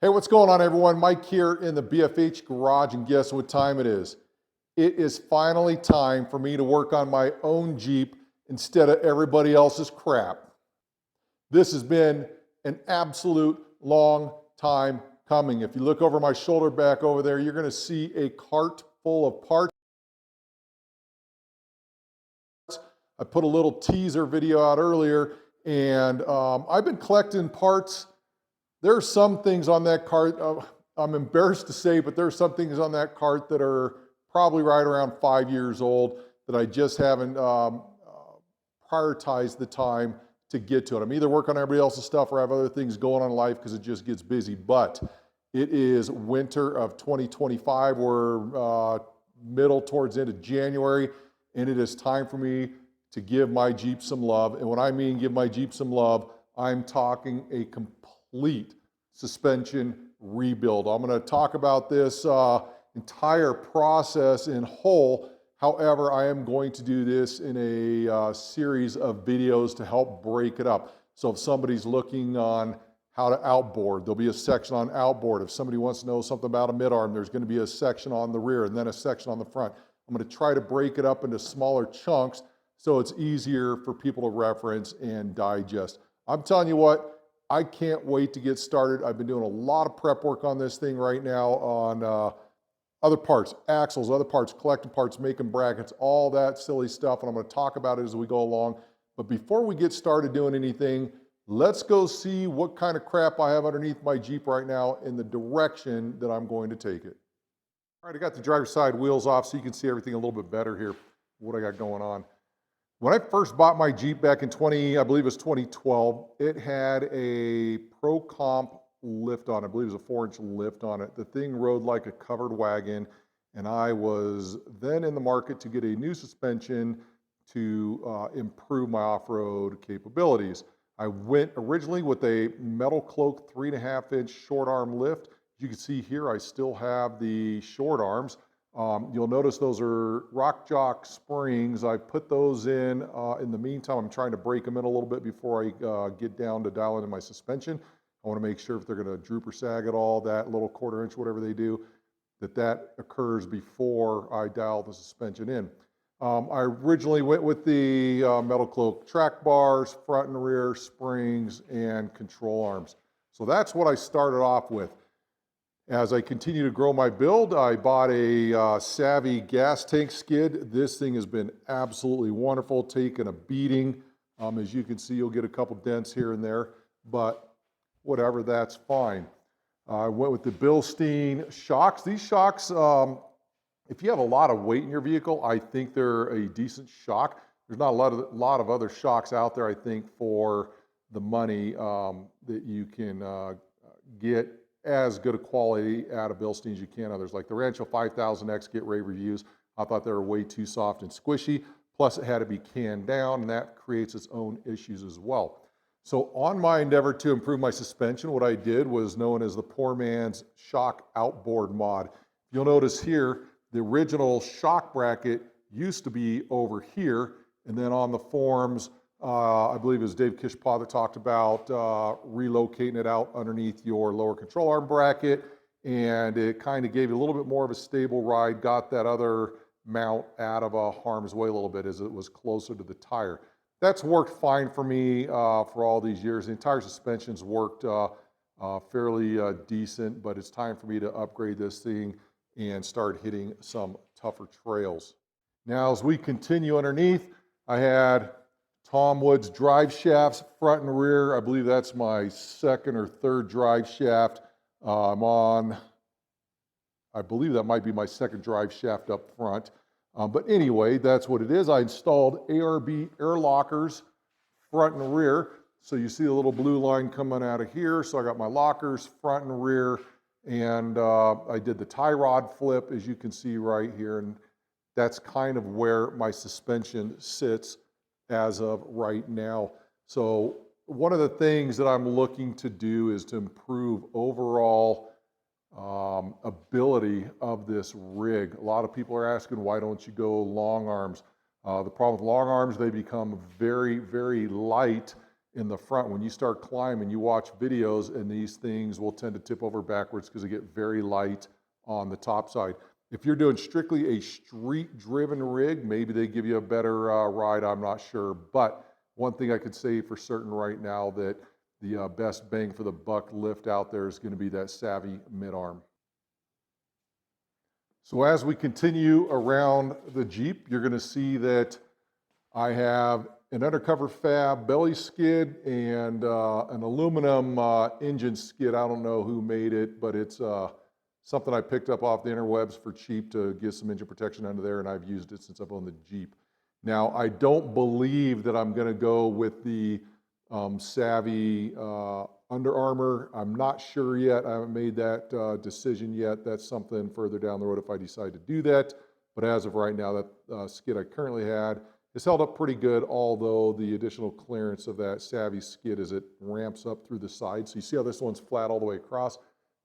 Hey, what's going on, everyone? Mike here in the BFH garage, and guess what time it is? It is finally time for me to work on my own Jeep instead of everybody else's crap. This has been an absolute long time coming. If you look over my shoulder back over there, you're going to see a cart full of parts. I put a little teaser video out earlier, and I've been collecting parts. There are some things on that cart, I'm embarrassed to say, but there are some things on that cart that are probably right around 5 years old that I just haven't prioritized the time to get to it. I'm either working on everybody else's stuff or I have other things going on in life because it just gets busy. But it is winter of 2025. We're middle towards the end of January, and it is time for me to give my Jeep some love. And when I mean give my Jeep some love, I'm talking a complete suspension rebuild. I'm going to talk about this entire process in whole. However, I am going to do this in a series of videos to help break it up. So if somebody's looking on how to outboard, there'll be a section on outboard. If somebody wants to know something about a mid-arm, there's going to be a section on the rear and then a section on the front. I'm going to try to break it up into smaller chunks so it's easier for people to reference and digest. I'm telling you what, I can't wait to get started. I've been doing a lot of prep work on this thing right now on other parts, axles, other parts, collecting parts, making brackets, all that silly stuff, and I'm going to talk about it as we go along. But before we get started doing anything, let's go see what kind of crap I have underneath my Jeep right now in the direction that I'm going to take it. All right, I got the driver's side wheels off so you can see everything a little bit better here, what I got going on. When I first bought my Jeep back in I believe it was 2012, it had a Pro Comp lift on it. I believe it was a 4-inch lift on it. The thing rode like a covered wagon, and I was then in the market to get a new suspension to improve my off-road capabilities. I went originally with a metal cloak 3.5-inch short arm lift. As you can see here, I still have the short arms. You'll notice those are Rock Jock springs. I put those in the meantime. I'm trying to break them in a little bit before I get down to dial into my suspension. I want to make sure if they're going to droop or sag at all, that little 1/4 inch, whatever they do, that occurs before I dial the suspension in. I originally went with the metal cloak track bars, front and rear springs, and control arms. So that's what I started off with. As I continue to grow my build, I bought a Savvy gas tank skid. This thing has been absolutely wonderful, taking a beating. As you can see, you'll get a couple dents here and there, but whatever, that's fine. I went with the Bilstein shocks. These shocks, if you have a lot of weight in your vehicle, I think they're a decent shock. There's not a lot of other shocks out there, I think, for the money that you can get as good a quality out of Bilstein as you can. Others like the Rancho 5000X get rave reviews. I thought they were way too soft and squishy. Plus it had to be canned down, and that creates its own issues as well. So on my endeavor to improve my suspension, what I did was known as the poor man's shock outboard mod. You'll notice here, the original shock bracket used to be over here, and then on the forums, I believe it was Dave Kishpaw that talked about relocating it out underneath your lower control arm bracket, and it kind of gave you a little bit more of a stable ride, got that other mount out of harm's way a little bit as it was closer to the tire. That's worked fine for me for all these years. The entire suspension's worked fairly decent, but it's time for me to upgrade this thing and start hitting some tougher trails. Now, as we continue underneath, I had Tom Woods drive shafts, front and rear. I believe that's my second or third drive shaft. I believe that might be my second drive shaft up front. But anyway, that's what it is. I installed ARB air lockers, front and rear. So you see the little blue line coming out of here. So I got my lockers, front and rear, and I did the tie rod flip, as you can see right here. And that's kind of where my suspension sits as of right now. So one of the things that I'm looking to do is to improve overall ability of this rig. A lot of people are asking, why don't you go long arms? The problem with long arms, they become very, very light in the front. When you start climbing, you watch videos and these things will tend to tip over backwards because they get very light on the top side. If you're doing strictly a street-driven rig, maybe they give you a better ride, I'm not sure. But one thing I could say for certain right now, that the best bang for the buck lift out there is going to be that Savvy mid-arm. So as we continue around the Jeep, you're going to see that I have an undercover fab belly skid and an aluminum engine skid. I don't know who made it, but it's something I picked up off the interwebs for cheap to get some engine protection under there, and I've used it since I've owned the Jeep. Now, I don't believe that I'm going to go with the Savvy Under Armour. I'm not sure yet. I haven't made that decision yet. That's something further down the road if I decide to do that. But as of right now, that skid I currently had is held up pretty good, although the additional clearance of that Savvy skid as it ramps up through the side. So you see how this one's flat all the way across?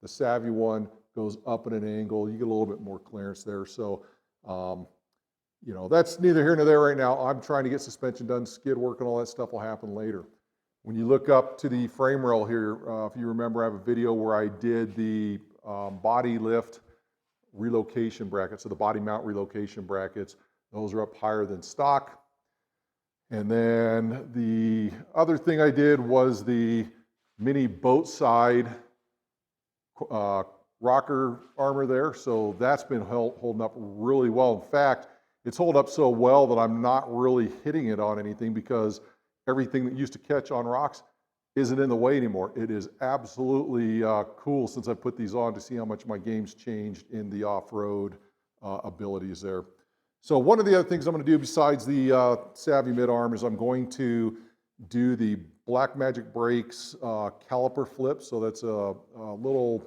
The Savvy one goes up at an angle. You get a little bit more clearance there. So, you know, that's neither here nor there right now. I'm trying to get suspension done. Skid work and all that stuff will happen later. When you look up to the frame rail here, if you remember, I have a video where I did the body lift relocation brackets, so the body mount relocation brackets. Those are up higher than stock. And then the other thing I did was the mini boat side rocker armor there. So that's been holding up really well. In fact, it's holding up so well that I'm not really hitting it on anything, because everything that used to catch on rocks isn't in the way anymore. It is absolutely cool since I put these on to see how much my game's changed in the off-road abilities there. So one of the other things I'm going to do besides the Savvy mid-arm is I'm going to do the Black Magic Brakes caliper flip. So that's a little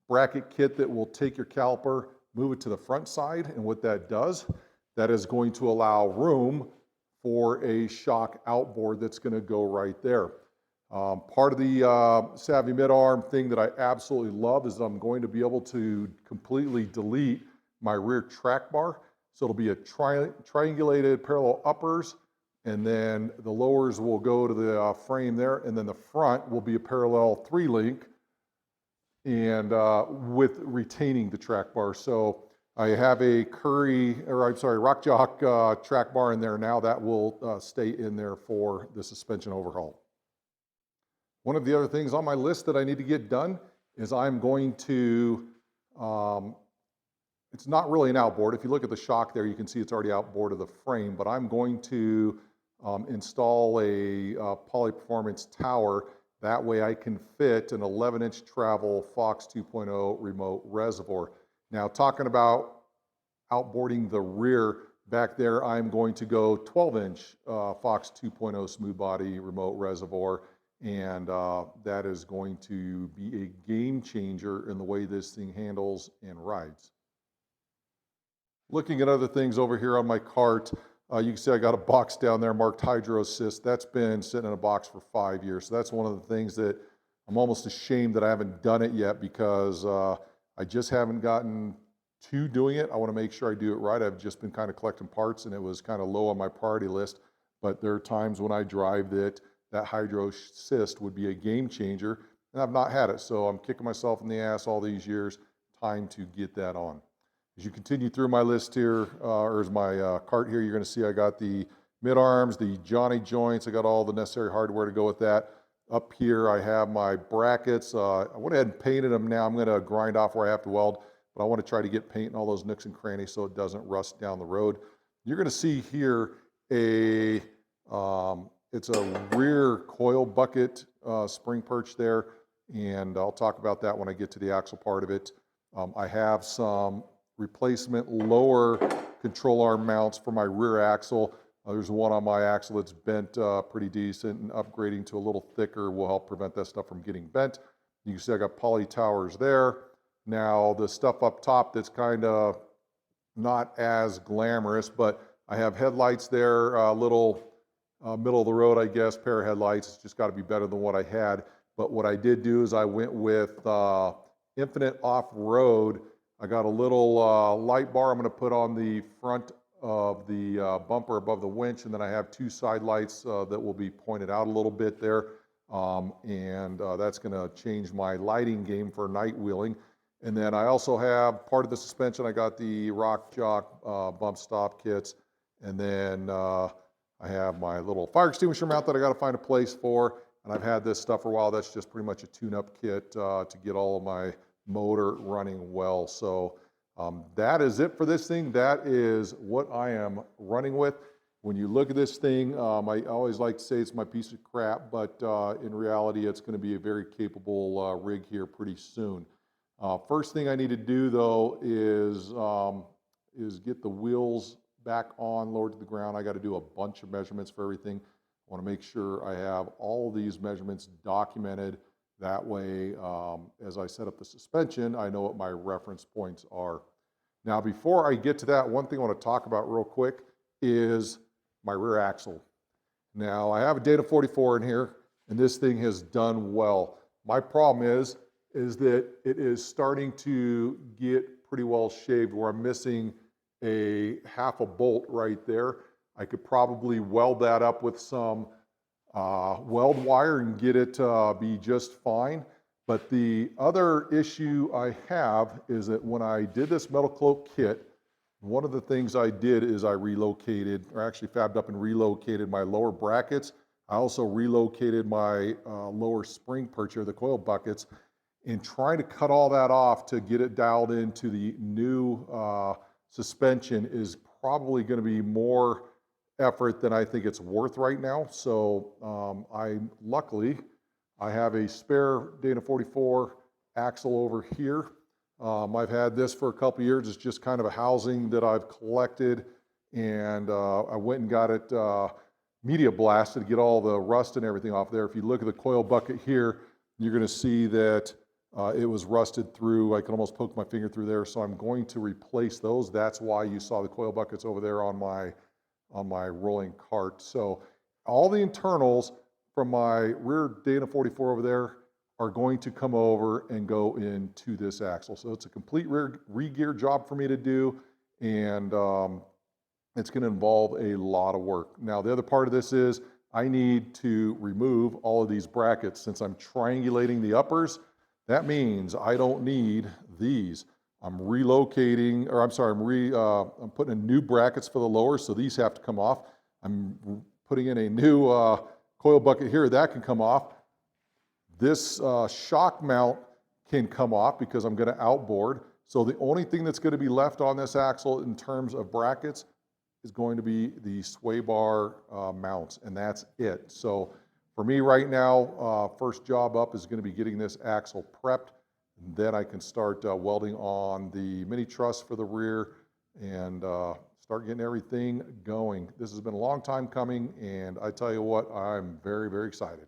bracket kit that will take your caliper, move it to the front side, and what that does, that is going to allow room for a shock outboard that's going to go right there. Part of the Savvy mid-arm thing that I absolutely love is that I'm going to be able to completely delete my rear track bar. So it'll be a triangulated parallel uppers, and then the lowers will go to the frame there, and then the front will be a parallel 3-link, and with retaining the track bar. So I have a Rock Jock track bar in there now that will stay in there for the suspension overhaul. One of the other things on my list that I need to get done is I'm going to, it's not really an outboard. If you look at the shock there, you can see it's already outboard of the frame, but I'm going to install a Poly Performance tower. That way I can fit an 11-inch travel Fox 2.0 remote reservoir. Now, talking about outboarding the rear, back there I'm going to go 12-inch Fox 2.0 smooth body remote reservoir, and that is going to be a game changer in the way this thing handles and rides. Looking at other things over here on my cart, you can see I got a box down there marked Hydro Assist. That's been sitting in a box for 5 years. So that's one of the things that I'm almost ashamed that I haven't done it yet, because I just haven't gotten to doing it. I want to make sure I do it right. I've just been kind of collecting parts, and it was kind of low on my priority list. But there are times when I drive that Hydro Assist would be a game changer, and I've not had it. So I'm kicking myself in the ass all these years. Time to get that on. As you continue through my list here, or as my cart here, you're going to see I got the mid-arms, the Johnny joints. I got all the necessary hardware to go with that. Up here, I have my brackets. I went ahead and painted them now. I'm going to grind off where I have to weld, but I want to try to get paint in all those nooks and crannies so it doesn't rust down the road. You're going to see here it's a rear coil bucket spring perch there, and I'll talk about that when I get to the axle part of it. I have some replacement lower control arm mounts for my rear axle. There's one on my axle that's bent pretty decent, and upgrading to a little thicker will help prevent that stuff from getting bent. You can see I got poly towers there. Now the stuff up top that's kind of not as glamorous, but I have headlights there, a little middle of the road, I guess, pair of headlights. It's just got to be better than what I had. But what I did do is I went with Infinite Off-Road. I got a little light bar I'm going to put on the front of the bumper above the winch, and then I have two side lights that will be pointed out a little bit there. That's going to change my lighting game for night wheeling. And then I also have part of the suspension. I got the Rock Jock bump stop kits. And then I have my little fire extinguisher mount that I got to find a place for. And I've had this stuff for a while. That's just pretty much a tune-up kit to get all of my motor running well. So that is it for this thing. That is what I am running with. When you look at this thing, I always like to say it's my piece of crap, but in reality, it's going to be a very capable rig here pretty soon. First thing I need to do, though, is get the wheels back on, lowered to the ground. I got to do a bunch of measurements for everything. I want to make sure I have all these measurements documented. That way, as I set up the suspension, I know what my reference points are. Now, before I get to that, one thing I want to talk about real quick is my rear axle. Now, I have a Dana 44 in here, and this thing has done well. My problem is that it is starting to get pretty well shaved, where I'm missing a half a bolt right there. I could probably weld that up with some weld wire and get it be just fine. But the other issue I have is that when I did this metal cloak kit, one of the things I did is I relocated, or actually fabbed up and relocated my lower brackets. I also relocated my lower spring perch, or the coil buckets, and trying to cut all that off to get it dialed into the new suspension is probably going to be more effort than I think it's worth right now. So luckily, I have a spare Dana 44 axle over here. I've had this for a couple years. It's just kind of a housing that I've collected, and I went and got it media blasted to get all the rust and everything off there. If you look at the coil bucket here, you're going to see that it was rusted through. I can almost poke my finger through there, so I'm going to replace those. That's why you saw the coil buckets over there on my rolling cart. So all the internals from my rear Dana 44 over there are going to come over and go into this axle. So it's a complete re-gear job for me to do, and it's going to involve a lot of work. Now, the other part of this is I need to remove all of these brackets. Since I'm triangulating the uppers, that means I don't need these. I'm relocating, or I'm sorry, I'm putting in new brackets for the lowers, so these have to come off. I'm putting in a new coil bucket here, that can come off. This shock mount can come off because I'm going to outboard. So the only thing that's going to be left on this axle in terms of brackets is going to be the sway bar mounts, and that's it. So for me right now, first job up is going to be getting this axle prepped. And then I can start welding on the mini truss for the rear and start getting everything going. This has been a long time coming, and I tell you what, I'm very, very excited.